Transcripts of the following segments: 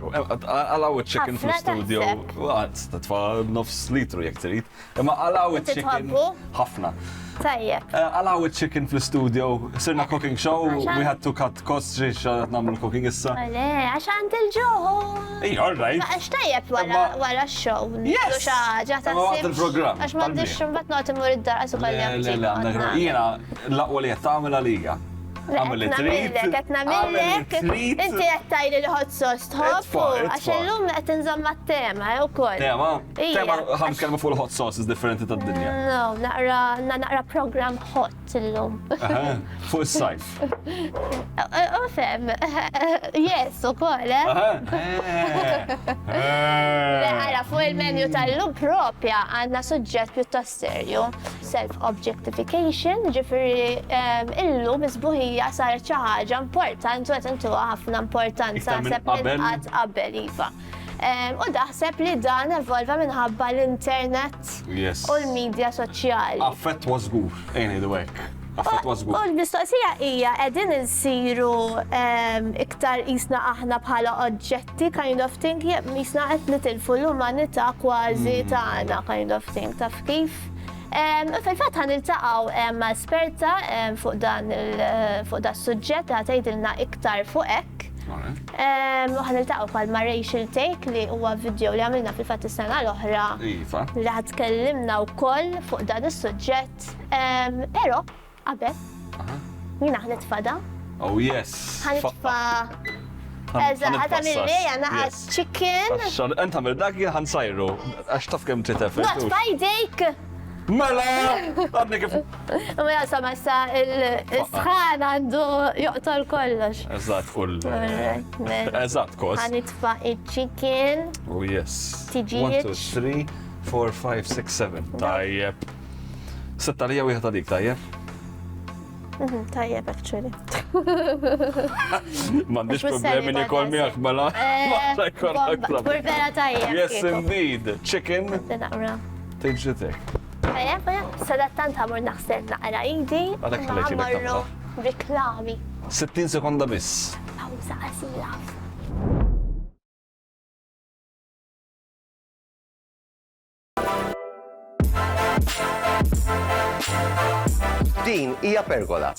litru. Għalaw il-chicken fil-studio. Tfa nofs litru jek trid. Imma għalaw il-chicken. Ħafna. Tajjeb. Għalaw il-chicken fil-studio. Sirna cooking show. We had to cut costs xiex namlu cooking issa. Għale, għaxan til-ġuħu. All right. Għax tajjeb wara x-show. Yes. Xaġa ta' Waqt il-programm. Għax ma d-dix xumbat not imur id-dar għasu Le, jena l-aqwa li jattamela liga. Għamil it-trit. Għetna millek, inti għettajli li hot sauce tħobbu, għax l-lum għet nżomma t-tema, u koll. Tema ħam kelma fuq il-hot sauce is differenti ta' d-dinja. No, naqra program hot l-lum. Fuq il-sajf. U fem, yes, u koll, Għara, fuq il-menu tal-lum propja għanna suġġett pjuttost serju. Self-objectification, ġifiri il-lum isbuħija saret xi ħaġa importanti u qed intuha ħafna importanza sepp minn qatt qabel iva. U daħseb li dan evolva minħabba l-internet u l-medja soċjali. Affettwa żgur, ngħidu hekk. Affettwa żgur. U l-mistoqsija hija qegħdin insiru iktar qisna aħna bħala oġġetti kind of thing, qisna qed nitilfu l-umanità kważi tagħna kind of thing, taf kif? Fil-fatt ħan il-taqaw esperta fuq dan il-suġġett għat tgħidilna iktar fuq hekk. U ħan il-taqaw bħal ma' Rachel Take li huwa video li għamilna fil-fatt is-sena l-oħra li ħad tkellimna wkoll fuq dan is-suġġett. Però qabel jiena ħnitfa' da. Oh yes. Ħanitfa' Eżatt, għamilli għana għad chicken. Ent għamil dak għan sajru, għax taf kem titef. Not fajdejk! Mela! Għadni kif. U jasama sa il-sħan għandu joqtol kollox. Eżatt, kull. Eżatt, kos. Għanitfa il-chicken. Oh yes. 1, 2, 3, 4, 5, 6, 7. Tajjeb. Setta li għu dik, tajjeb? Tajjeb, actually. Mandiġ problemi nikol miħak, mela. Burbera tajjeb. Yes, indeed. Chicken. Tejġitek. Tajjeb, sadattant għamur naħseb naqra idi. Għamurru riklami. 60 sekonda biss. Pawza qasira. Din hija pergola.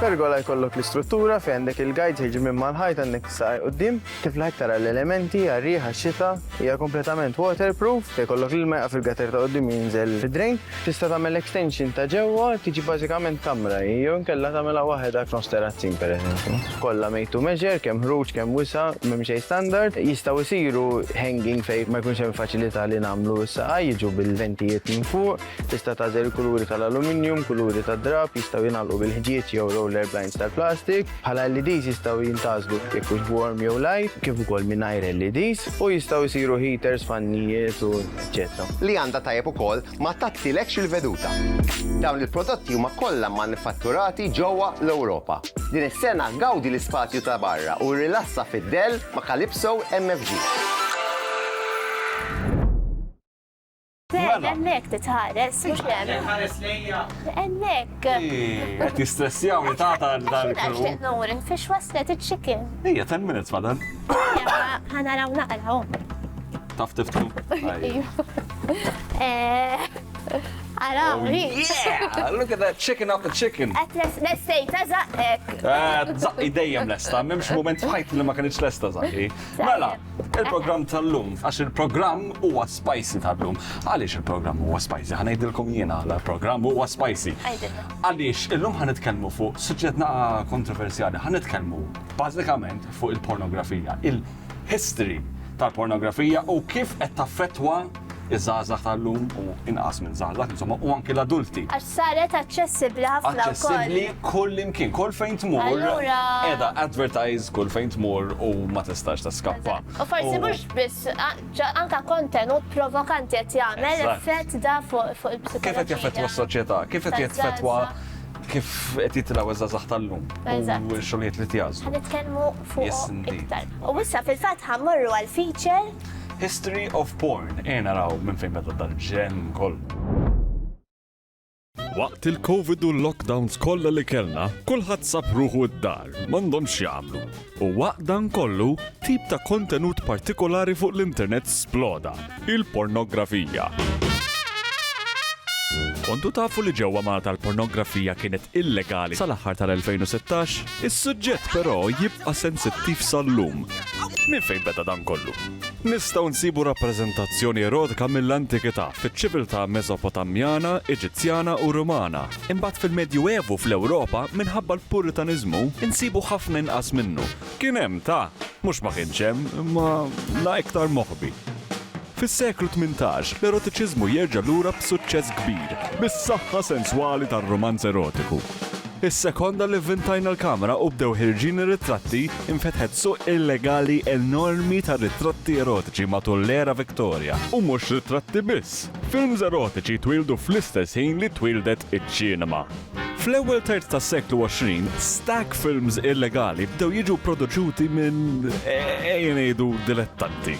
Pergola jkollok l-istruttura fejn għandek il-guide jiġi minn mal-ħajt għandek saqaj qudiem, kif l tara l-elementi għarriħa x-xita hija kompletament waterproof, jkollok l-ilma jaqa' fil-gater ta' qudiem jinżel fid-drain, tista' tagħmel extension ta' ġewwa tiġi bażikament kamra, jew inkella tagħmilha waħedha f'nofs terrazzin pereżempju. Kollha made to measure, kemm ħruġ kemm wisa' m'hemm xejn standard, jistgħu jsiru hanging fejn ma jkunx hemm faċilità li nagħmlu s-saqaj jiġu bil-ventijiet minn fuq, tista' tażel kuluri tal-aluminium, kuluri tad-drab, jistgħu jingħalqu bil-ħġiet jew roller blinds tal-plastik, bħala LEDs jistgħu jintgħażlu jekk hux warm jew light, kif ukoll mingħajr LEDs u jistgħu jsiru heaters, fannijiet u eċetera. Li għandha tajjeb ukoll ma tattilekx il-veduta. Dawn il-prodotti huma kollha manifatturati ġewwa l-Ewropa. Din is-sena gawdi l-ispazju ta' barra u rilassa fid-Dell ma' Calypso MFG. Ennek titħares, mux lemmen. Ħares lejja. Ennek. Għet jistressjaw li ta' Għax nurin, fiex waslet il-chicken. Ija, 10 minutes madan. Ħanaraw naqraw. Taf tiftu. Araw, Yeah, look at that chicken off the chicken. Lestejta zaqqek. Zaqqi dejjem lesta, memx moment fajt li ma kanitx lesta zaqqi. Mela, il-program tal-lum, għax il-program huwa spicy tal-lum. Għaliex il-program huwa spicy? Ħanajdilkom jiena il-program huwa spicy. Għaliex illum ħanitkellmu fuq suġġettna kontroversjali, ħanitkellmu bażikament fuq il-pornografija, il-history tal-pornografija u kif qed taffettwa iż-żgħażagħ tal-lum u inqas minn żgħażagħ, insomma, u anke l-adulti. Għax saret aċċessibbli ħafna wkoll. Aċċessibbli kull imkien, kull fejn tmur. Qiegħda advertise kull fejn tmur u ma tistax taskappa. U forsi mhux biss anke kontenut provokanti qed jagħmel effett da fuq il-psikoloġija. Kif qed jaffettwa s-soċjetà? Kif qed jaffettwa kif qed jitilgħu iż-żgħażagħ tal-lum u x-xogħlijiet li tjażlu. Ħanitkellmu fuq iktar. U issa fil-fatt ħammorru għal feature History of Porn. Naraw minn fejn beda dal-ġen koll. Waqt il-Covid u l-lockdowns kollha li kellna, kulħadd sab ruħu d-dar, m'għandhomx jagħmlu. U waqt dan kollu, tip ta' kontenut partikolari fuq l-internet sploda, il-pornografija. Kontu tafu li ġewwa Malta l-pornografija kienet illegali sal-aħħar tal-2016, is-suġġett però jibqa' sensittiv sal-lum. Min fejn beda dan kollu? Nistgħu nsibu rappreżentazzjoni erotika mill-antikità fiċ-ċiviltà Mesopotamjana, Eġizzjana u Rumana. Imbagħad fil-Medju Evu fl-Ewropa minħabba l-Puritanizmu insibu ħafna inqas minnu. Kien hemm mhux ma kienx hemm, imma la iktar moħbi. Fis-seklu 18, l-erotiċiżmu jerġa' lura b'suċċess kbir, bis-saħħa senswali tar-romanz erotiku. Is-sekonda li vvintajna l-kamera u bdew ħirġin ir-ritratti infetħet suq illegali enormi ta' ritratti erotiċi matul l-era Viktorja. U mhux ritratti biss. Films erotiċi twildu fl-istess ħin li twildet iċ-ċinema. Fl-ewwel terz tas-seklu 20, stack films illegali bdew jiġu produċuti minn ngħidu dilettanti.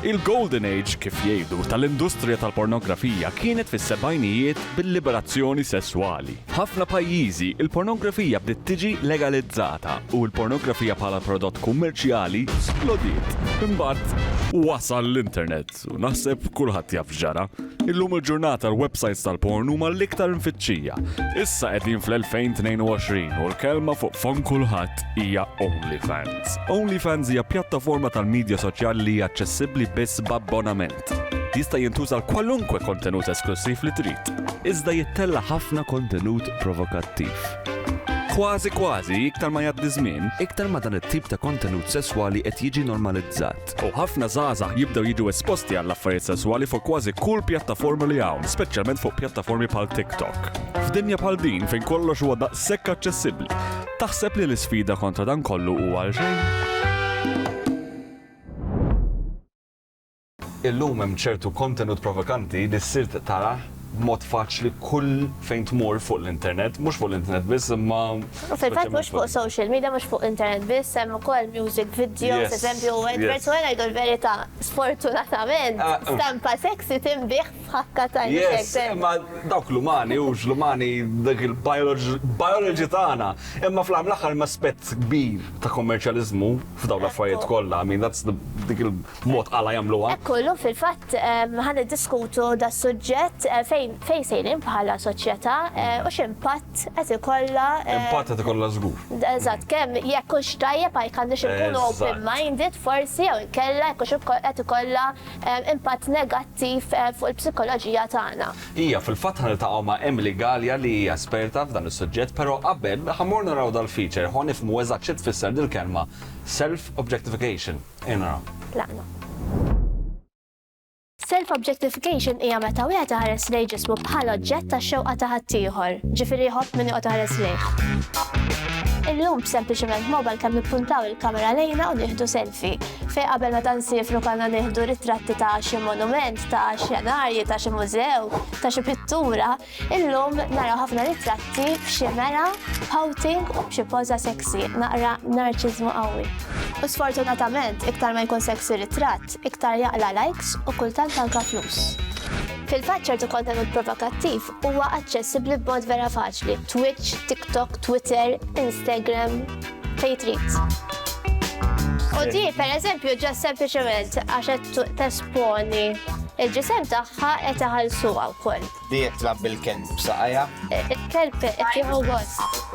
Il-Golden Age, kif jgħidu, tal-industrija tal-pornografija kienet fis-sebgħinijiet bil-liberazzjoni sessuali. Ħafna pajjiżi il-pornografija bdiet tiġi legalizzata u l-pornografija bħala prodott kummerċjali splodiet. Imbagħad wasal l-internet u naħseb kulħadd jaf ġara. Illum il-ġurnata l-websites tal-porn huma l-iktar infittxija. Issa qegħdin fl-2022 u l-kelma fuq fon kulħadd hija OnlyFans. OnlyFans hija pjattaforma tal-medja soċjali li hija aċċessibbli biss b'abbonament. Jista' jintuża kwalunkwe kontenut esklusiv li trid. Iżda jittella ħafna kontenut provokattiv. Kważi iktar ma jgħaddi żmien, iktar ma dan it-tip ta' kontenut sesswali qed jiġi normalizzat. U ħafna żgħażagħ jibdew jiġu esposti għall affarijiet sesswali fuq kważi kull pjattaforma li hawn, speċjalment fuq pjattaformi bħal TikTok. F'dinja bħal din fejn kollox huwa daqshekk aċċessibbli, taħseb li l-isfida kontra dan kollu huwa għal xejn? Illum hemm ċertu kontenut provokanti li ssirt tara b'mod faċli kull fejn tmur fuq l-internet, mhux fuq l-internet biss, imma U fil-fatt mhux fuq social media, mhux fuq internet biss, hemm ukoll music videos, eżempju, persuna jgħidu l-verità, sfortunatament, stampa sexy tinbih f'ħakka ta' Yes, imma dawk l-umani hux l-umani dak il-biology tagħna, imma fl-aħħar ma aspett kbir ta' kommerċjaliżmu f'dawn l-affarijiet kollha, I mean that's dik il-mod għala jagħmluha. Kollu fil-fatt ħan iddiskutu da' suġġett fejn sejrin bħala soċjetà u x'impatt qed ikollha. Impatt qed ikollha żgur. Eżatt, kemm jekk hux tajjeb għandix ikunu open-minded forsi jew inkella jekk qed ikollha impatt negattiv fuq il-psikoloġija tagħna. Hija fil-fatt ħaniltaqgħu ma' Emily Gallia li hija esperta f'dan is-suġġett, però qabel ħammur naraw dal-feature ħon nifhmu eżatt xi tfisser dil-kelma self-objectification. Naraw. Laqna. Self-objectification hija meta wieħed iħares lejn ġismu bħala oġġett tax-xewqa ta' ħaddieħor, ġifieri jħobb min joqgħod iħares lejh. Illum sempliċement mobile kemm nippuntaw il-kamera lejna u nieħdu selfie. Fejn qabel meta nsifru kellna nieħdu ritratti ta' xi monument, ta' xenarji, ta' xi mużew, ta' xi pittura, illum naraw ħafna ritratti f'xi mera, pouting u b'xi poża sexy, naqra narċiżmu qawwi. U sfortunatament, iktar ma jkun sexy ritratt, iktar jaqla likes u kultant anke flus. Fil-fatt ċertu kontenut provokattiv huwa aċċessibbli b'mod vera faċli. Twitch, TikTok, Twitter, Instagram, fejn trid. U di, pereżempju, ġa sempliċement għax qed tesponi il-ġisem tagħha qed iħallsuha wkoll. Di qed tlab bil-kelb saqajja? Il-kelb qed jieħu gost.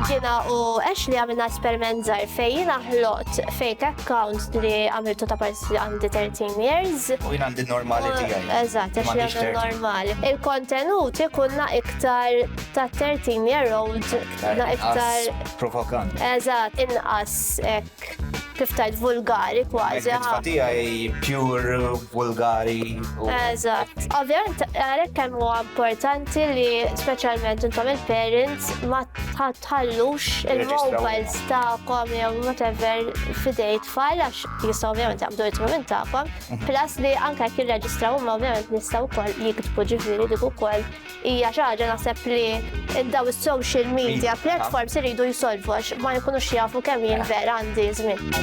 Jiena u Ashley għamilna esperiment żgħar fejn jiena ħloqt fake account li għamiltu ta' parsi għandi 13 years. U jien għandi normali tiegħi. Eżatt, Ashley għamil normali. Il-kontenut ikunna iktar ta' 13-year-old, iktar provokant. Eżatt, inqas kif tajt vulgari kważi. Il-tfatija pure vulgari. Eżatt. Ovvjament, għalhekk kemm huwa importanti li speċjalment intom il-parents ma tħallux il-mobiles tagħkom jew whatever f'idej tfal għax jistgħu ovvjament jaqbdu ritmu minn tagħkom. Plus li anke jekk jirreġistraw huma ovvjament nistgħu wkoll jiktbu ġifieri dik ukoll hija xi ħaġa naħseb li daw is-social media platforms iridu jsolvu għax ma jkunux jafu kemm jien vera għandi żmien.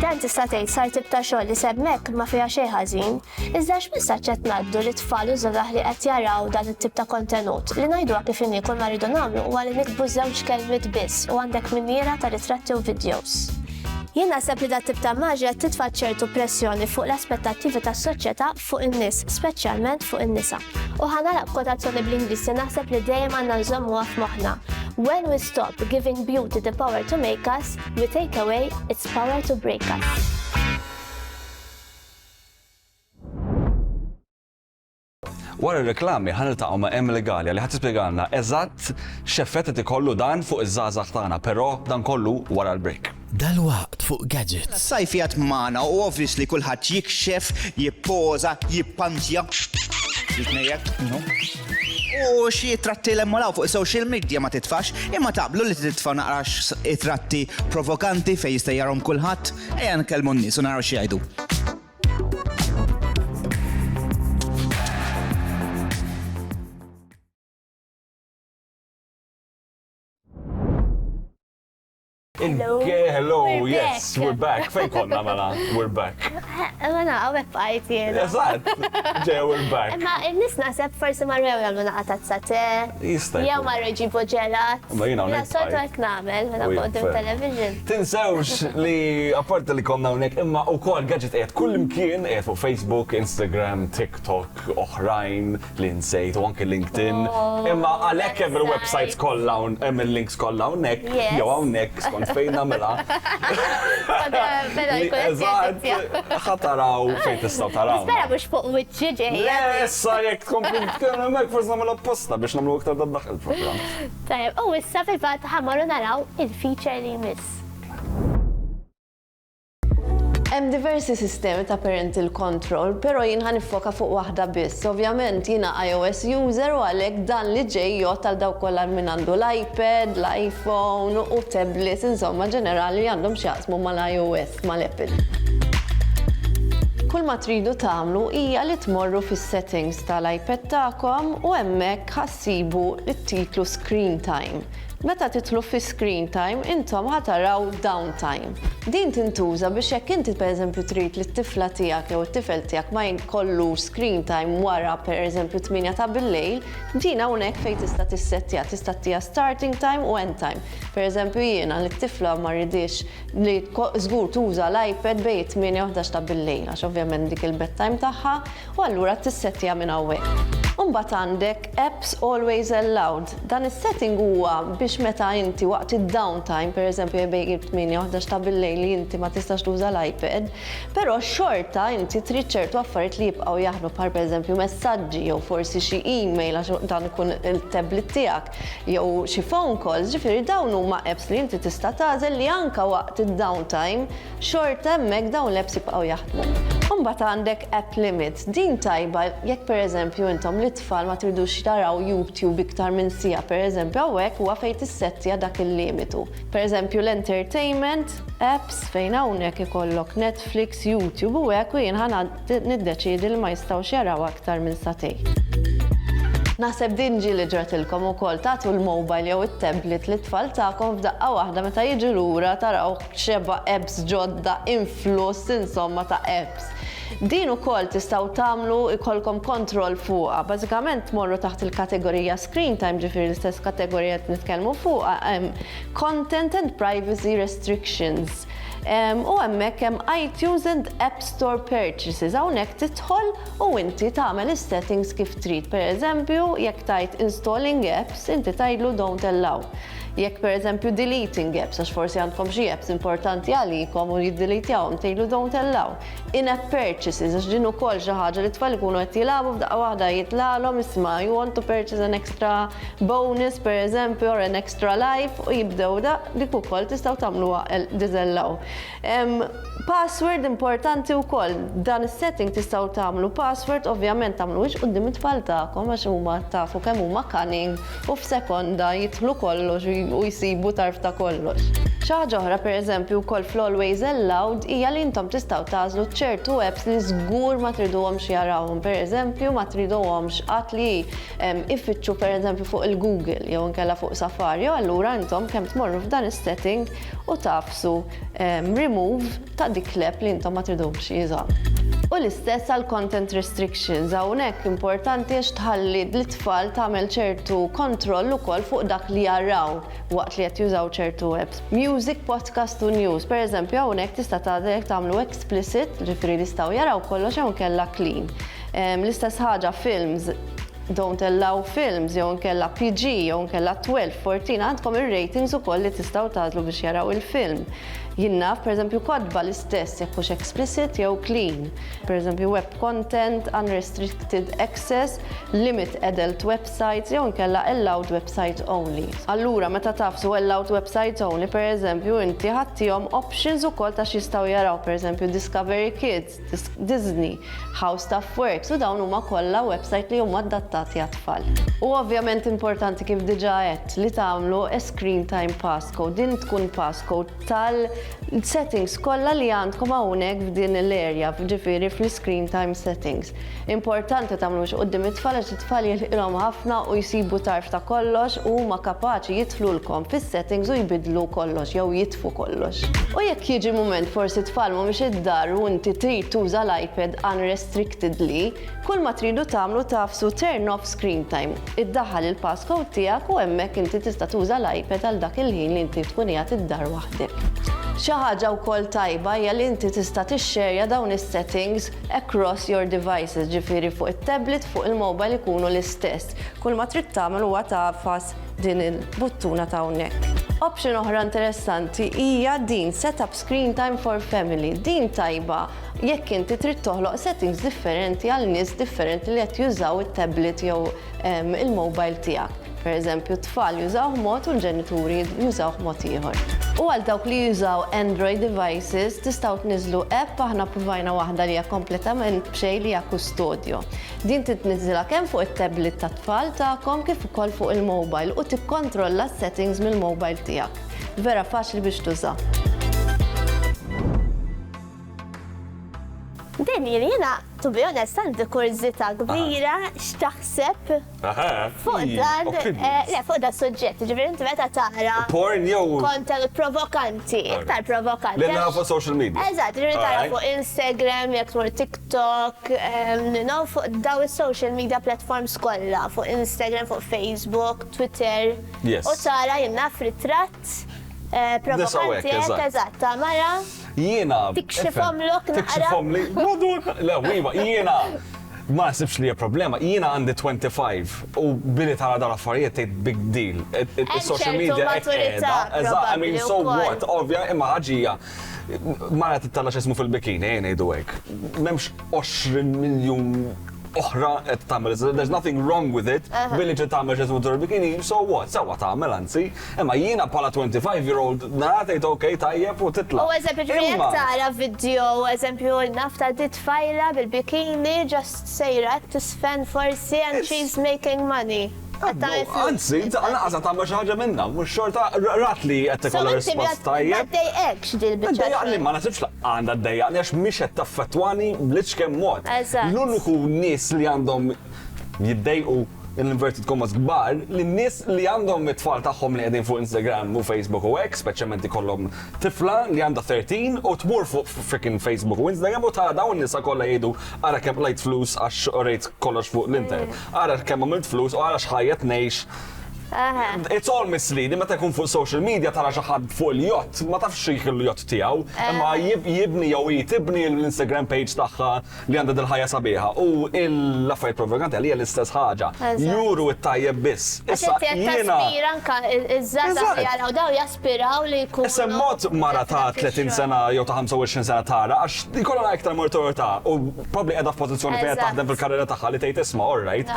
Dan tista' tgħid sar tip ta' xogħol li semmek ma fiha xejn ħażin, iżda x'messaġġ qed ngħaddu li tfal u żgħażagħ li qed jaraw dan it-tip ta' kontenut li ngħiduha kif inhi kull ma rridu nagħmlu huwa li nikbu żewġ kelmiet biss u għandek miniera ta' ritratti u videos. Jien naħseb li dat tip ta' maġġa titfa' ċertu pressjoni fuq l-aspettattivi tas-soċjetà fuq in-nies, speċjalment fuq in-nisa. U ħanalaq kotazzjoni bl-Ingliż naħseb li dejjem għandna nżommuha f'moħħna. When we stop giving beauty the power to make us, we take away its power to break us. Wara r-reklami ħaniltaqgħu ma' Emily Gallia li ħadd tispjegalna eżatt x'effett qed ikollu dan fuq iż-żgħażagħ tagħna, però dan kollu wara l-break. Dal-waqt fuq gadgets. Sajfijat maħna u obviously kullħat jikxef, jippoza, jippantja. U xie tratti l-emmolaw fuq social media ma titfax, imma taqblu li titfa naqrax tratti provokanti fej jistajjarom kullħat, ejja nkellmu n-nies u naraw xie jgħidu. Hello, We're yes, back. we're back. Fejn konna mela, we're back. Għana għawek bajt jena. Eżatt, ġeja we're back. Imma n-nis naħseb forsi marrew jgħamlu naqatat sate. Jista' jkun. Jew marrew jġibu ġelat. Ma jiena hawnhekk Sortu bajt. għek namel, mela Ujja, qoddim fair. television. Tinsewx li apparti li konna hawnhekk imma wkoll gadget qiegħed kull imkien qiegħed fuq Facebook, Instagram, TikTok, oħrajn li nsejt u anke LinkedIn. Imma għalhekk hemm il-websites kollha hemm il-links kollha hawnhekk Yes. jew hawnhekk skont fejn nagħmilha. Beda Li jkun eżatt ħataraw fejn tistgħu taraw. Spera mux fuq wiċċi ġej. Issa jekk tkompli tkellem hemmhekk forsi nagħmel apposta biex nagħmlu iktar daddaħ il-programm. Tajab, u issa fil-fat ħammaru naraw il-feature li jmiss. Hemm diversi sistemi ta' parental control, però jien ħan nifoka fuq waħda biss. Ovvjament jiena iOS user u għalhekk dan li ġej jgħod għal dawk kollha min għandu l-iPad, l-iPhone u tablets, insomma ġenerali għandhom x'jaqsmu mal-iOS, mal-Apple. Kull ma tridu tagħmlu hija li tmorru fis-settings tal-iPad tagħkom u hemmhekk ħassibu t-titlu Screen Time. Meta titlu fi Screen Time, intom ħataraw Downtime. Din tintuża biex jekk inti pereżempju trid li t-tifla tiegħek jew it-tifel tiegħek ma jkollu Screen Time wara pereżempju 8 ta' bil-lejl, din hawnhekk fejn tista' tissettja, tista' tija starting time u end time. Pereżempju jiena li t-tifla ma rridix li żgur tuża l-iPad bejn 8 u 11 ta' bil-lejl għax ovvjament dik il-bedtime tagħha u allura tissettja minn hawnhekk. Mbagħad għandek Apps Always Allowed. Dan is-setting huwa biex meta inti waqt id-downtime, pereżempju bejn 8 u 11 ta' bil-lejl li inti ma tistax tuża l-iPad, però xorta inti trid ċertu affarijiet li jibqgħu jaħdmu bħal pereżempju messaġġi jew forsi xi email għax dan ikun il-tablet tiegħek jew xi phone calls, ġifieri dawn huma apps li inti tista' tagħżel li anke waqt id-downtime xorta hemmhekk dawn l-apps jibqgħu jaħdmu. Mbagħad għandek app limits. Din tajba jekk pereżempju intom l-itfal ma tridux taraw YouTube iktar minn sija, pereżempju hawnhekk huwa fejn tissettja dak il-limitu. Pereżempju l-entertainment apps fejn hawnhekk ikollok Netflix, YouTube u hekk u jien ħana niddeċiedi li ma jistgħux jaraw aktar minn satej. Naħseb din ġieli ġratilkom ukoll tagħtu l-mobile jew it-tablet li tfal tagħkom f'daqqa waħda meta jiġu lura taraw xeba apps ġodda influss insomma ta' apps. Din ukoll tistgħu tagħmlu ikolkom kontroll fuqha. Bażikament tmorru taħt il-kategorija Screen Time, ġifieri l-istess kategorija qed nitkellmu fuqha Content and Privacy Restrictions. U hemmhekk hemm iTunes and App Store Purchases. Hawnhekk tidħol u inti tagħmel is-settings kif trid. Pereżempju, jekk tajt installing apps, inti tgħidlu don't allow. Jekk pereżempju deleting apps, għax forsi għandkom xi apps importanti għalikom u jiddelitjawhom tgħidlu don't allow. In-app purchases, għax din ukoll xi ħaġa li tfal ikunu qed jilagħbu f'daqqa waħda jitlalhom isma' you want to purchase an extra bonus pereżempju or an extra life u jibdew dik ukoll tistgħu tagħmluha diżellaw. Password importanti wkoll. Dan is-setting tistgħu tagħmlu password, ovvjament tagħmluhiex quddiem it-tfal tagħkom għax huma tafu kemm huma cunning u f'sekonda jidħlu kollox u jsibu tarf ta' kollox. Xi ħaġa oħra pereżempju wkoll fl-Always Allowed hija li intom tistgħu tagħżlu ċertu apps li żgur ma triduhomx jarawhom. Pereżempju ma triduhomx qatt li iffittxu pereżempju fuq il-Google jew inkella fuq Safari, allura intom kemm tmorru f'dan is-setting u tafsu remove ta' dik l-app li intom ma triduhomx jiżgħu. U l-istess għal content restrictions, hawnhekk importanti għax tħalli l-tfal tagħmel ċertu kontroll ukoll fuq dak li jaraw waqt li qed jużaw ċertu apps. Music, podcast u news, pereżempju hawnhekk tista' tagħmlu explicit, ġifieri li jistgħu jaraw kollox jew inkella clean. L-istess ħaġa films, don't allow films, jew inkella PG, jew inkella 12, 14, għandkom ir-ratings ukoll li tistgħu tagħżlu biex jaraw il-film. Jinnaf, pereżempju, kodba l-istess jekk hux explicit jew clean. Pereżempju, web content, unrestricted access, limit adult websites jew inkella allowed website only. Allura, meta tafsu allowed website only, pereżempju, inti ħaddihom options ukoll ta' x'jistgħu jaraw, pereżempju Discovery Kids, Disney, How Stuff Works, u dawn huma kollha website li huma adattati għat-tfal. U ovvjament importanti kif diġà għedt li tagħmlu a screen time passcode. Din tkun passcode tal-settings kollha li għandkom hawnhekk f'din l-area, ġifieri fl-screen time settings. Importanti tagħmlu xi quddiem it-tfal għax it-tfal jilqilhom ħafna u jsibu tarf ta' kollox u huma kapaċi jidħlulkom fis-settings u jbidlu kollox jew jitfu kollox. U jekk jiġi mument forsi tfal mhumiex id-dar u inti trid tuża l-iPad unrestrictedly, kull ma tridu tagħmlu tafsu turn off screen time. Iddaħħal il-passcode tiegħek u hemmhekk inti tista' tuża l-iPad għal dak il-ħin li inti tkun qiegħed id-dar waħdek. Xi ħaġa wkoll tajba hija li inti tista' tixxerja dawn is-settings across your devices, ġifieri fuq it-tablet, fuq il-mobile ikunu l-istess. Kull ma trid tagħmel huwa tafas din il-buttuna ta' hawnhekk. Option oħra interessanti hija din set up screen time for family. Din tajba jekk inti trid toħloq settings differenti għal nies differenti li qed jużaw it-tablet jew il-mobile tiegħek. Pereżempju, tfal jużaw mod u l-ġenituri jużaw mod ieħor. U għal dawk li jużaw Android devices tistgħu tniżlu app aħna provajna waħda li hija kompletament b'xejn li hija Custodio. Din titniżilha kemm fuq it-tablet tat-tfal tagħkom kif ukoll fuq il-mobile u tikkontrolla s-settings mill-mobile tiegħek. Vera faċli biex tuża. Deni, jiena, to be honest, għandi kurzita kbira x'taħseb fuq dan, fuq dan suġġett, ġifieri inti meta tara Porn jew kontent provokanti, iktar provokanti. li nara fuq social media. Eżatt, ġifieri tara fuq Instagram, jekk tmur TikTok, fuq daw is-social media platforms kollha, fuq Instagram, fuq Facebook, Twitter. Yes. U tara jiena fritratt provokanti, eżatt, ta' mara. Jiena. Tikxifhom lok naqra. Tikxifhom li. Le, wiva, jiena. Ma nasibx li hija problema, jiena għandi 25 u billi tara dal affarijiet tgħid big deal. Is-social media I mean, so what? Ovvja, imma ħaġija. Mara titalla x'ismu fil-bikini, ngħidu hekk. M'hemmx 20 miljun oħra qed tagħmel, there's nothing wrong with it, billi ġiet tagħmel x'ismu bikini, so what? Sewwa tagħmel anzi. Imma jiena bħala 25-year-old nara tgħid okej tajjeb u titla'. U eżempju jekk tara video, eżempju nafta dit fajla bil-bikini, just sejra tisfen forsi and she's making money. Anzi, għanaqasa tagħmel xi ħaġa minnha, mhux xorta rat li qed tikollha rispost tajjeb. Dejqekx dil-biċċa. Dejjaqni ma nasibx għandha ddejjaqni għax mhix qed taffettwani b'liċ kemm mod. L-uniku nies li għandhom jiddejqu l-inverted commas kbar, li n-nies li għandhom it-tfal tagħhom li qegħdin fuq Instagram u Facebook u hekk, speċjalment ikollhom tifla li għandha 13 u tmur fuq frickin Facebook u Instagram u tara dawn nisa kollha jgħidu ara kemm lejt flus għax rejt kollox fuq l-internet. Ara kemm għamilt flus u ara x'ħajjed ngħix. It's all misleading, meta jkun fuq social media tara xi ħadd fuq il-jott, ma tafx xi il-jott tiegħu, imma jibni jew tibni l-Instagram page tagħha li għandha dil-ħajja sabiħa u l-affarijiet provokanti għalija l-istess ħaġa. Juru t-tajjeb biss. Issa jiena anke iż-żgħażagħ li jaraw daw jaspiraw li jkunu. Issa mod mara ta' 30 sena jew ta' 25 sena tara għax ikollha iktar mortorità u probabbli qiegħda f'pożizzjoni fejn taħdem fil-karriera tagħha li tgħid isma' all right.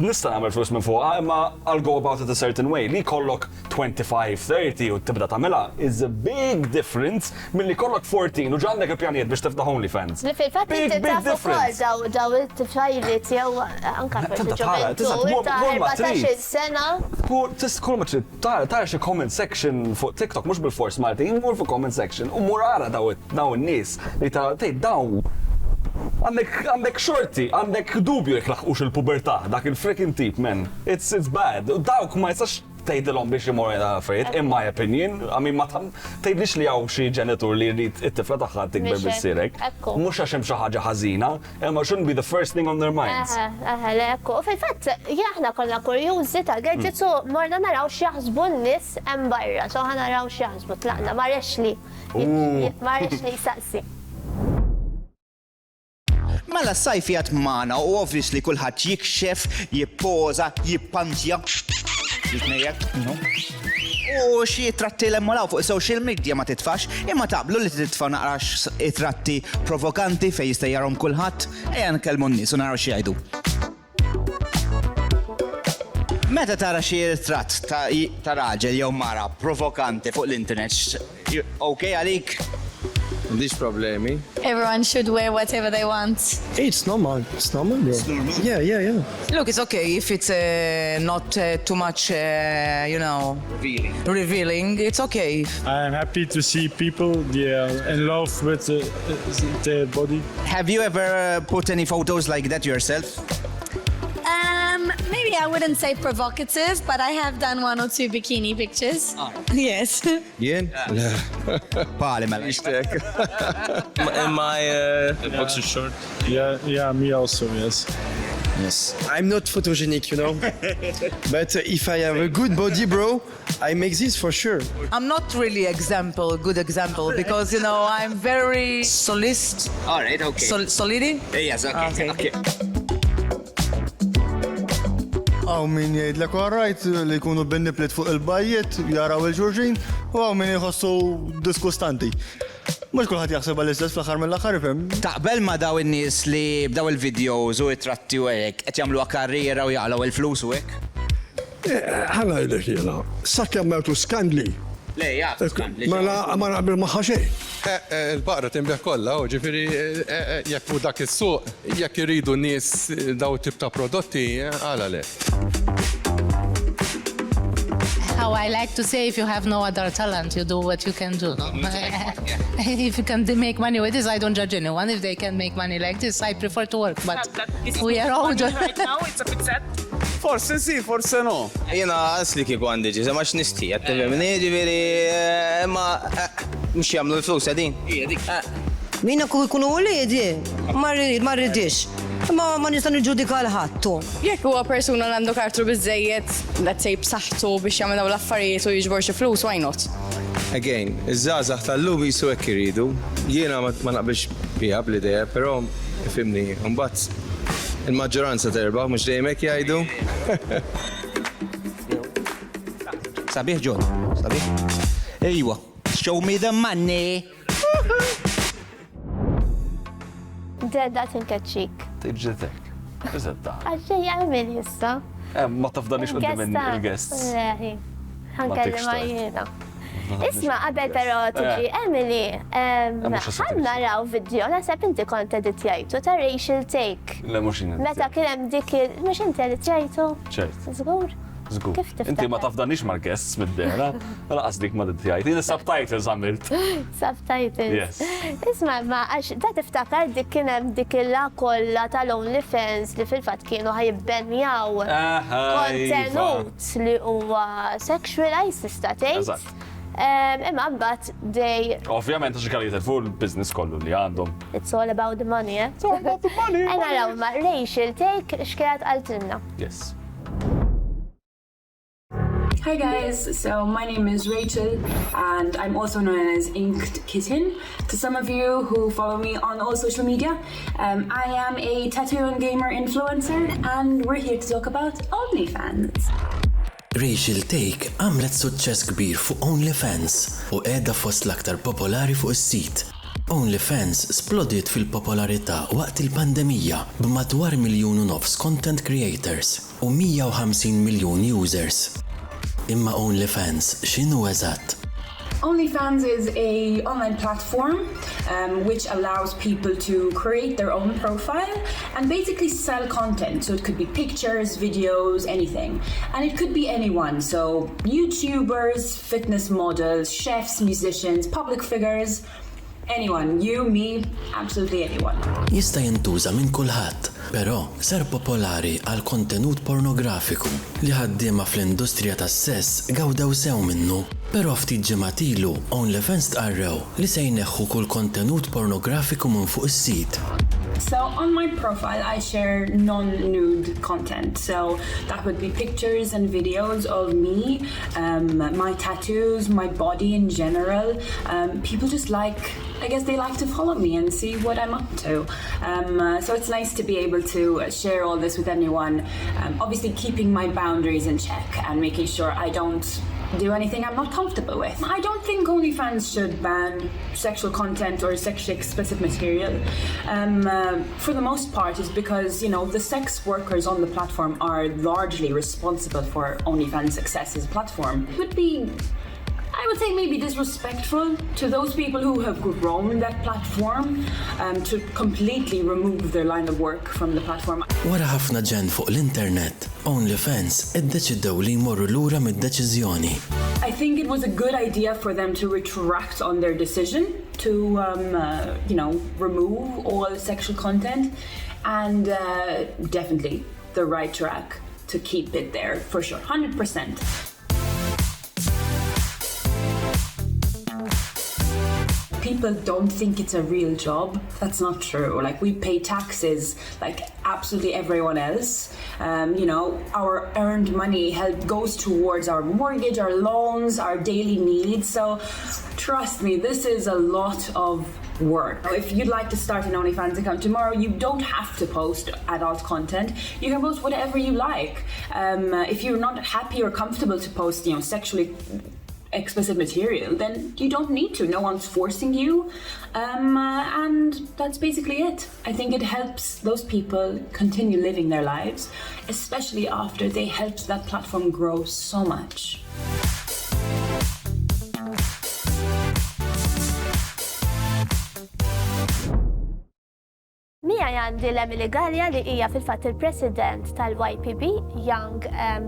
Nista' nagħmel flus minn fuqha, imma I'll go about it a certain way. Li kollok 25-30 u tibda tamela is a big difference milli kollok 14 u ġandek il-pjanijiet biex tiftaħ OnlyFans. Li fil-fatt Big, inti big tafu difference. kol daw il-tifajliet jew anka tibda forsi tara, tista' tmur ta' kull ma trid. 14 sena. Kull ma trid tara xi comment section fuq TikTok mhux bil-fors Malti, jmur fuq comment section u mur ara daw in-nies li tara tgħid daw għandek xorti, għandek dubju jekk laħqux il-pubertà, dak il-freaking tip, man. It's bad. U dawk ma jistax tgħidilhom biex imur affarijiet, in my opinion. Ma tgħidlix li hawn xi ġenitur li jrid it-tifla tagħha tikber bissierek. Ekku. Mhux għax hemm xi ħaġa ħażina, imma shouldn't be the first thing on their minds. Lekku. U fil-fatt, aħna konna kurjużi ta' gadgets u morna naraw x'jaħsbu n-nies hemm barra. So ħa naraw x'jaħsbu tlaqna ma rexx li saqsi. Mela s-sajf jgħat maħna u obviously kullħat jikxef, jippoza, jippantja. U xie tratti l-emmolaw fuq social media ma titfax, imma taqblu li titfa naqrax tratti provokanti fej jistajjarom kullħat, ejan kelmu n-nis u naraw xie għajdu. Meta tara xie tratt ta' raġel jew mara provokanti fuq l-internet, ok għalik? These problemi. Everyone should wear whatever they want. It's normal. It's normal, bro. Yeah. Look, it's okay if it's not too much, revealing. It's okay. I'm happy to see people in love with their body. Have you ever put any photos like that yourself? Maybe I wouldn't say provocative, but I have done 1 or 2 bikini pictures. Yes. Jien? Pali mela. In my boxer short. Yeah, me also, yes. Yes. I'm not photogenic, But if I have a good body, bro, I make this for sure. I'm not really good example, because, I'm very solist. All right, okay. Solidi? Yes, okay. Għaw min jgħidlek għarrajt li jkunu b'niplet fuq il-bajjiet, jaraw il-ġurġin, u għaw min jħossu diskustanti. Mux kullħat jaħseb għal-istess fl-axar mill-axar, fem? Taqbel ma daw in-nies li b'daw il-videos u it-tratti u għek, qed jagħmlu karriera u jaqlaw il-flus u għek? Ħalla jgħidlek jena, sakja mewtu skandli. Le, skandli. Ma naqbil maħħa xej. Il-baqra timbeħ kollha, u ġifieri jekk hu dak is-suq, jekk iridu nies daw tip ta' prodotti, għala le. How I like to say, if you have no other talent, you do what you can do. If you can make money with this, I don't judge anyone. If they can make money like this, I prefer to work. But we are all right now, it's a bit sad. Forse sì, forse no. Jena għasli kiku għandi ġiza, maċ nisti, għattivemni, ġiviri, ma mux jamlu l-flus għadin. Mina kunu li jedi, ma rridix. Ma nistan iġudika l-ħattu. Jekk huwa persuna li għandu kartru bizzejiet, let's say b'saħħtu biex jagħmel dawn l-affarijiet u jiġbor xi flus, why not? Again, iż-żgħażagħ tal-lum jisu hekk iridu. Jiena ma naqbilx biha bl-idea, però ifhimni, mbagħad il-maġġoranza terba' mhux dejjem hekk jgħidu. Sabiħ John, sabiħ. Ejwa, show me the money. Da tinkaċċik. Tiġġetek. Iżedda. Għaxġej għamil jissa. Ma tafdanix qudiem il-guests. Leħi. Ħankelli ma jiena. Isma, qabel pero tiġi, Emily, ħanna raw video, nasab inti kont editjajtu ta' Racial Take. Le mux jina. Meta kienem dik mux inti editjajtu? ċert. Zgur? Zgur. Kif tiftakar? Inti ma tafdanix mal-guests mid-dera, għala qasdik ma d-tjajt. Jina subtitles għamilt. Subtitles. Yes. Isma, ma għax da tiftakar dik kienem dik illa kolla tal-OnlyFans li fil-fat kienu ħajibbenjaw kontenut li huwa sexualized statate. Eżatt. Imma mbagħad dej. Ovvjament għax kalli fuq il-business kollu li għandhom. It's all about the money, eh? It's all about the money. Ena raw ma Racial Take xkienet għaltilna. Yes. Hi guys, so my name is Rachel and I'm also known as Inked Kitten. To some of you who follow me on all social media, I am a tattoo and gamer influencer and we're here to talk about OnlyFans. Racial Take għamlet suċċess kbir fuq OnlyFans u qiegħda fost l-aktar popolari fuq is-sit. OnlyFans splodiet fil-popolarità waqt il-pandemija b'madwar 1.5 miljun content creators u 150 miljun users. Imma OnlyFans x'inhu eżatt? OnlyFans is a online platform which allows people to create their own profile and basically sell content. So it could be pictures, videos, anything. And it could be anyone. So YouTubers, fitness models, chefs, musicians, public figures, anyone. You, me, absolutely anyone. Jista' jintuża minn kulħadd, però sar popolari għal kontenut pornografiku li ħaddiema fl-industrija tas-sess gawdew sew minnu. Però ftit ġimgħat ilu OnlyFans tqarrew li se jneħħu kull kontenut pornografiku minn fuq is-sit. So on my profile, I share non-nude content. So that would be pictures and videos of me, my tattoos, my body in general. People just I guess they like to follow me and see what I'm up to. So it's nice to be able to share all this with anyone. Obviously keeping my boundaries in check and making sure I don't do anything I'm not comfortable with. I don't think OnlyFans should ban sexual content or sexually explicit material. For the most part, it's because, the sex workers on the platform are largely responsible for OnlyFans' success as a platform. It would be, I would say, maybe disrespectful to those people who have grown that platform to completely remove their line of work from the platform. Wara ħafna ġen fuq l-internet, OnlyFans iddeċidew li jmorru lura mid-deċiżjoni. I think it was a good idea for them to retract on their decision to, remove all sexual content, and definitely the right track to keep it there for sure, 100%. People don't think it's a real job. That's not true. We pay taxes like absolutely everyone else. Our earned money goes towards our mortgage, our loans, our daily needs. So trust me, this is a lot of work. If you'd like to start an OnlyFans account tomorrow, you don't have to post adult content. You can post whatever you like. If you're not happy or comfortable to post, sexually explicit material, then you don't need to. No one's forcing you. And that's basically it. I think it helps those people continue living their lives, especially after they helped that platform grow so much. Mija għandi l-Emily Gallia li hija fil-fatt il-President tal-YPB, Young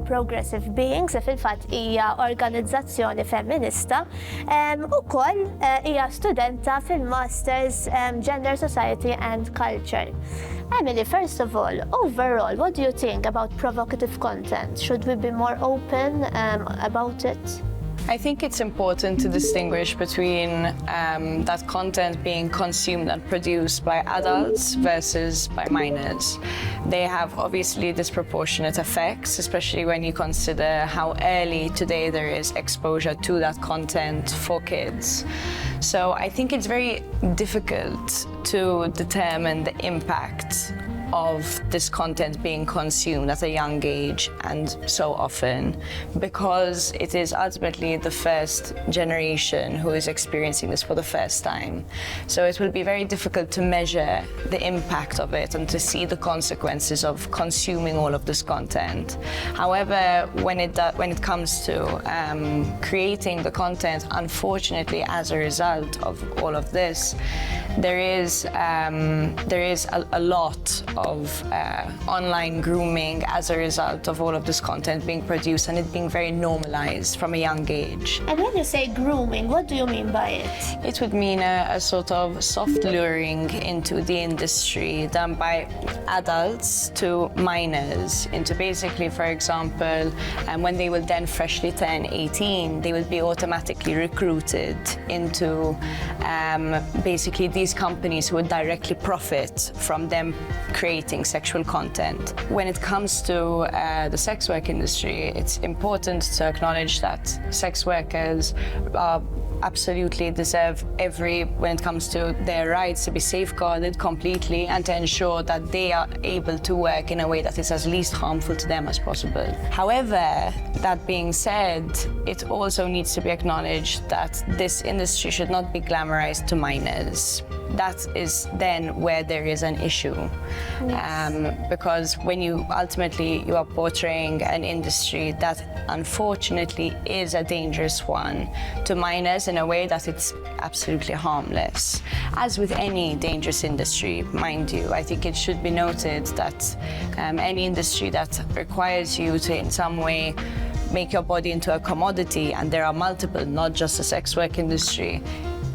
Progressive Beings, fil-fatt hija organizzazzjoni femminista, ukoll hija studenta fil-Masters Gender Society and Culture. Emily, first of all, overall, what do you think about provocative content? Should we be more open about it? I think it's important to distinguish between that content being consumed and produced by adults versus by minors. They have obviously disproportionate effects, especially when you consider how early today there is exposure to that content for kids. So I think it's very difficult to determine the impact of this content being consumed at a young age and so often, because it is ultimately the first generation who is experiencing this for the first time. So it will be very difficult to measure the impact of it and to see the consequences of consuming all of this content. However, when it comes to creating the content, unfortunately, as a result of all of this, there is a lot of online grooming as a result of all of this content being produced and it being very normalized from a young age. And when you say grooming, what do you mean by it? It would mean a sort of soft luring into the industry done by adults to minors, into basically, for example, when they will then freshly turn 18, they will be automatically recruited into basically these companies who would directly profit from them creating sexual content. When it comes to the sex work industry, it's important to acknowledge that sex workers are absolutely deserve when it comes to their rights, to be safeguarded completely and to ensure that they are able to work in a way that is as least harmful to them as possible. However, that being said, it also needs to be acknowledged that this industry should not be glamorized to minors. That is then where there is an issue. Yes. Because when you are portraying an industry that unfortunately is a dangerous one to minors in a way that it's absolutely harmless. As with any dangerous industry, mind you, I think it should be noted that any industry that requires you to in some way make your body into a commodity, and there are multiple, not just the sex work industry,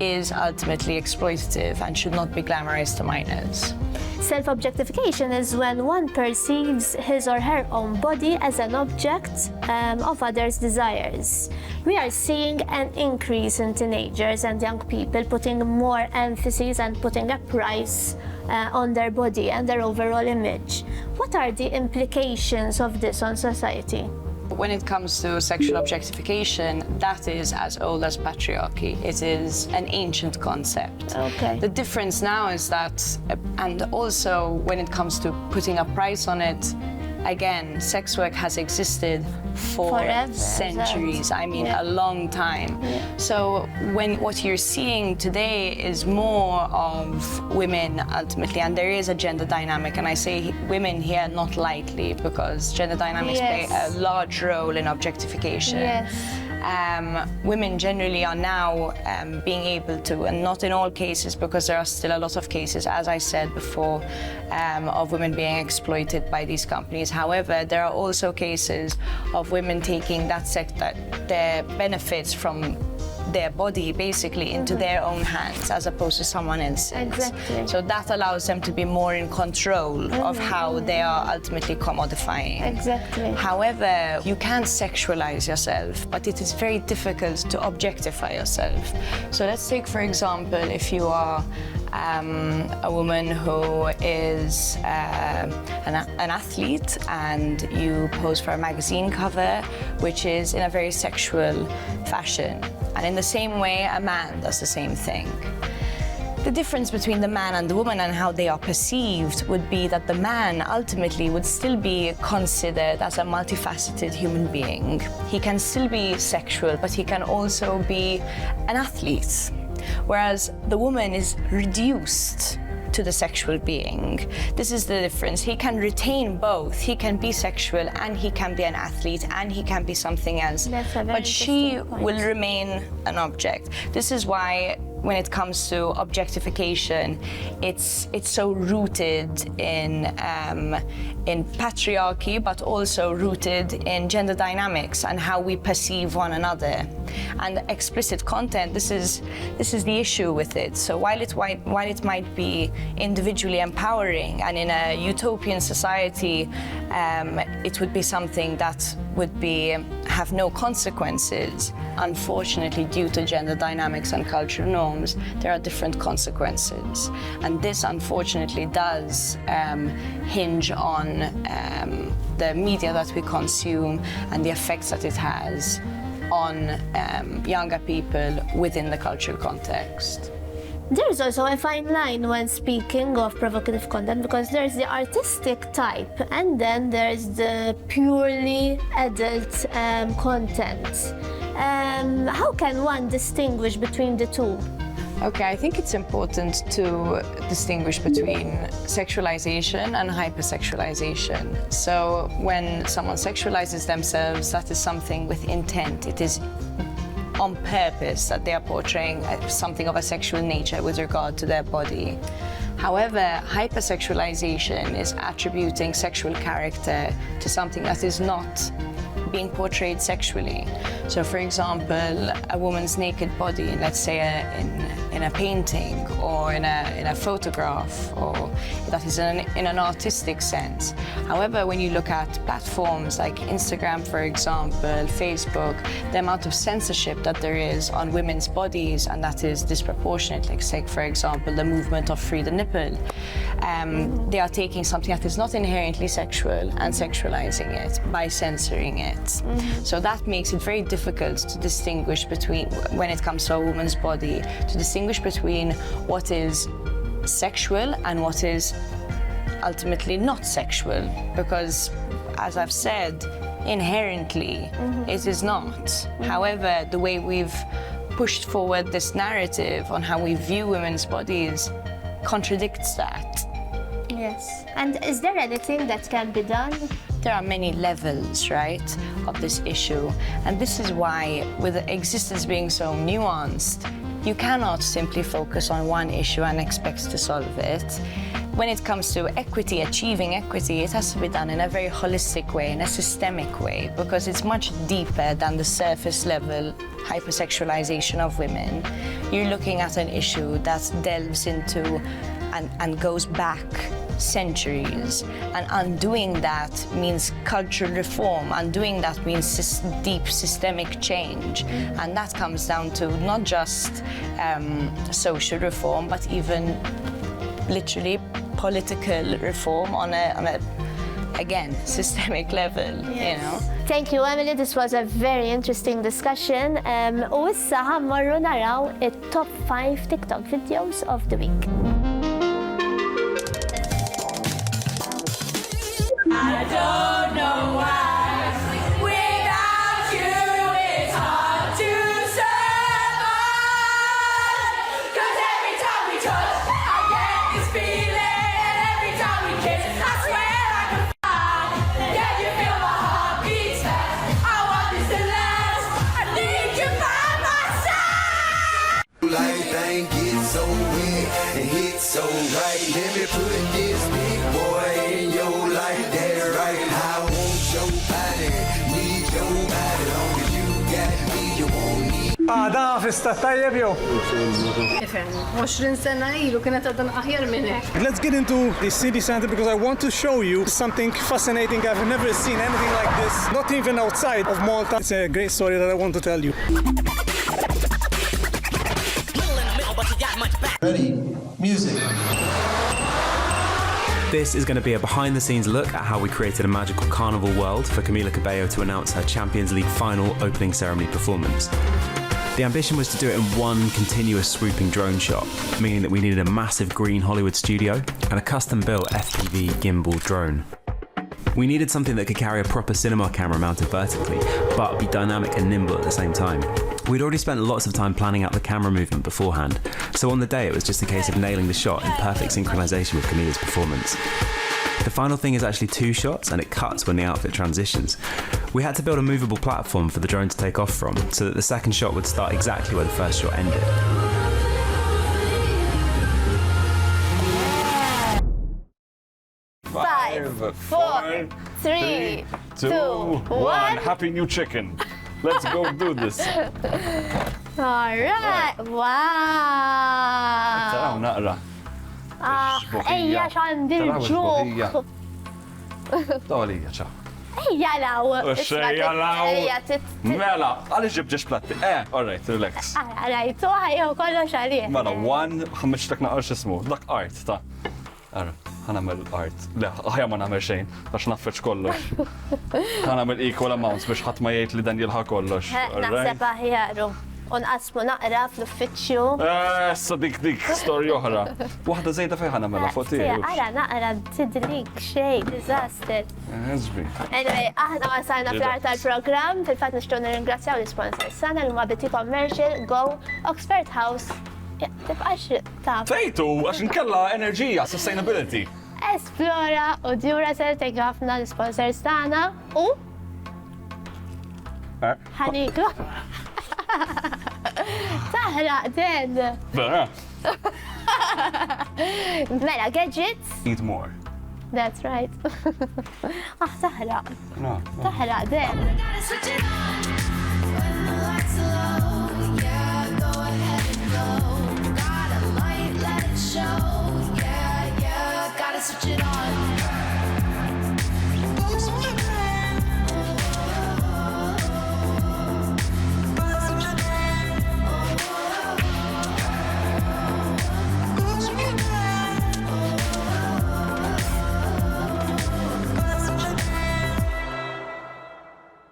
is ultimately exploitative and should not be glamorized to minors. Self-objectification is when one perceives his or her own body as an object of others' desires. We are seeing an increase in teenagers and young people putting more emphasis and putting a price on their body and their overall image. What are the implications of this on society? When it comes to sexual objectification, that is as old as patriarchy. It is an ancient concept. Okay. The difference now is that, and also when it comes to putting a price on it, again, sex work has existed for centuries. I mean, a long time. Yeah. So what you're seeing today is more of women ultimately, and there is a gender dynamic, and I say women here not lightly because gender dynamics play a large role in objectification. Yes. Women generally are now being able to, and not in all cases because there are still a lot of cases, as I said before, of women being exploited by these companies. However, there are also cases of women taking their benefits from their body basically into their own hands as opposed to someone else's. Exactly. So that allows them to be more in control of how they are ultimately commodifying. Exactly. However, you can sexualize yourself, but it is very difficult to objectify yourself. So let's take, for example, if you are a woman who is an athlete and you pose for a magazine cover which is in a very sexual fashion, and in the same way a man does the same thing. The difference between the man and the woman and how they are perceived would be that the man ultimately would still be considered as a multifaceted human being. He can still be sexual, but he can also be an athlete. Whereas the woman is reduced to the sexual being. This is the difference. He can retain both. He can be sexual and he can be an athlete and he can be something else. But she will remain an object. This is why when it comes to objectification, it's so rooted in patriarchy, but also rooted in gender dynamics and how we perceive one another. And explicit content, this is the issue with it. So while it might be individually empowering, and in a utopian society, it would be something that would have no consequences. Unfortunately, due to gender dynamics and cultural norms, there are different consequences. And this, unfortunately, does hinge on the media that we consume and the effects that it has on younger people within the cultural context. There's also a fine line when speaking of provocative content, because there's the artistic type and then there's the purely adult content. How can one distinguish between the two? Okay, I think it's important to distinguish between sexualization and hypersexualization. So when someone sexualizes themselves, that is something with intent. It is on purpose that they are portraying something of a sexual nature with regard to their body. However, hypersexualization is attributing sexual character to something that is not being portrayed sexually. So for example, a woman's naked body, let's say in a painting or in a photograph, or that is in an artistic sense. However, when you look at platforms like Instagram, for example, Facebook, the amount of censorship that there is on women's bodies, and that is disproportionate. Like, say, for example, the movement of Free the Nipple. They are taking something that is not inherently sexual and sexualizing it by censoring it. So that makes it very difficult to distinguish between, when it comes to a woman's body, to distinguish between what is sexual and what is ultimately not sexual, because, as I've said, inherently it is not. However, the way we've pushed forward this narrative on how we view women's bodies contradicts that. Yes. And is there anything that can be done? There are many levels, right, of this issue. And this is why, with the existence being so nuanced, you cannot simply focus on one issue and expect to solve it. When it comes to equity, achieving equity, it has to be done in a very holistic way, in a systemic way, because it's much deeper than the surface level hypersexualization of women. You're looking at an issue that delves into and goes back centuries, and undoing that means cultural reform. Undoing that means deep systemic change, and that comes down to not just social reform, but even literally political reform on a again, systemic level, you know. Thank you, Emily. This was a very interesting discussion. U issa ħammorru naraw it-top 5 TikTok videos of the week. I don't know why. Without you, it's hard to survive. 'Cause every time we touch, I get this feeling. And every time we kiss, I swear I can fly. Yeah, you feel my heartbeat fast. I want this to last. I need you by my side. Like thing get so weird and hit so right. Let me put this big boy in your life. That's right. I want your body, need your body. Long as you got me, you won't need. Da, fista tajjeb jew. Ifhem, 20 sena ilu kienet għaddan aħjar minn hekk. Let's get into the city center because I want to show you something fascinating. I've never seen anything like this, not even outside of Malta. It's a great story that I want to tell you. Ready? Music. This is going to be a behind-the-scenes look at how we created a magical carnival world for Camila Cabello to announce her Champions League final opening ceremony performance. The ambition was to do it in one continuous swooping drone shot, meaning that we needed a massive green Hollywood studio and a custom-built FPV gimbal drone. We needed something that could carry a proper cinema camera mounted vertically, but be dynamic and nimble at the same time. We'd already spent lots of time planning out the camera movement beforehand, so on the day it was just a case of nailing the shot in perfect synchronization with Camila's performance. The final thing is actually 2 shots, and it cuts when the outfit transitions. We had to build a movable platform for the drone to take off from, so that the second shot would start exactly where the first shot ended. Five, 4, 3, 2, 1. Happy new chicken. Let's go do this. Alright, Taraw wow. naqra. Ejja x'għandi l-ġuħ. Tawlija ċa. Ejja law. Ejja law. Ejja Mela, għalli ġibġex platti. Alright, relax. Rajtu ħajju kollox għalih. Mela, 1, ħammeċtek naqra xismu. Dak art, ta' Ara, ħanamel art. Le, ħajja ma namel xejn, għax naffeċ kollox. ħanamel equal amounts biex ħadd ma jgħid li dan jilħa kollox. Naħseb aħjaru. Unqasmu naqra fl-uffiċċju. Issa dik storja oħra. Waħda żejda fejn ħanamela fuq tiegħu. Ara naqra tidrik xejn, disaster. Anyway, aħna wasalna fl-art tal-programm, fil-fatt nixtieq nirringrazzjaw l-isponsor sana l-huma Beauty Commercial, Go, Oxford House. Tibqax taf. Fejtu, għax nkella enerġija, sustainability. Esplora u Duracell thank ħafna l-sponsors tagħna u ħaniklu. Taħraq den. Mela, gadgets. Eat more. That's right. Taħraq. No. Taħraq den.